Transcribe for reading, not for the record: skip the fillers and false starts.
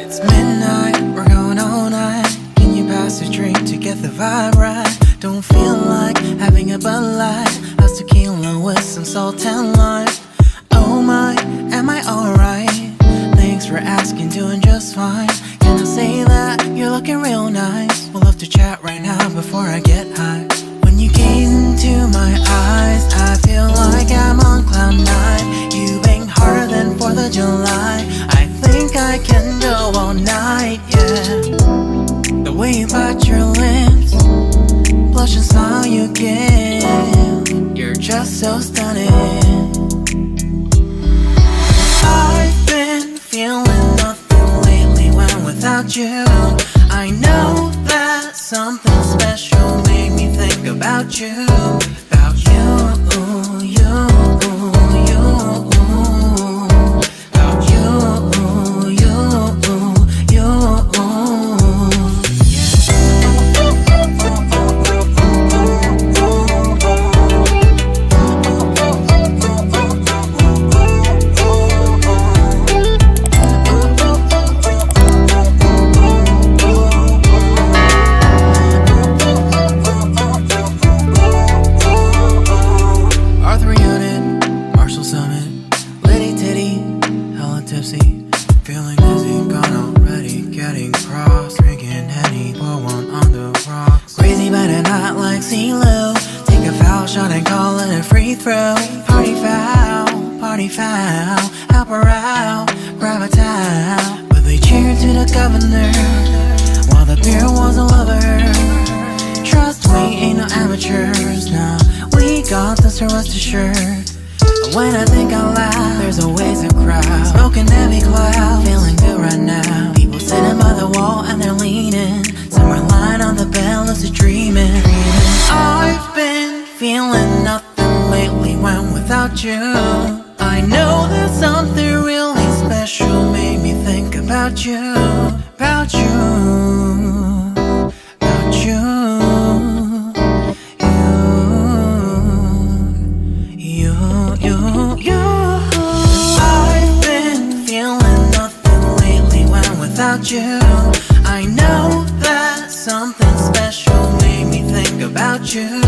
It's midnight, we're going all night. Can you pass a drink to get the vibe right? Don't feel like having a Bud Light. How's tequila with some salt and lime? Oh my, am I alright? Thanks for asking, doing just fine. Can I say that you're looking real nice? We'll have to chat right now before I get high. When you gaze into my eyes, I feel like I'm on cloud nine. You bang harder than 4th of July. I think I can go all night, yeah. The way you bite your lips, blush and smile you give, you're just so stunning. I've been feeling nothing lately when without you. I know that something special made me think about you. About you, you, you. About you, you, you. Feeling dizzy, gone already, getting cross. Drinking Henny, pour one on the rocks. Crazy but not like CeeLo. Take a foul shot and call it a free throw. Party foul, help her out, grab a towel. But they cheered to the governor, while the beer was a lover. Trust we ain't no amateurs, nah. We got this, rest assured. When I think out loud, there's always a crowd. Smoking heavy cloud, feeling good right now. People sitting by the wall and they're leaning. Some are lying on the bed, lucid dreaming. I've been feeling nothing lately when without you. I know that something really special made me think about you. About you, about you. I've been feeling nothing lately when without you. I know that something special made me think about you.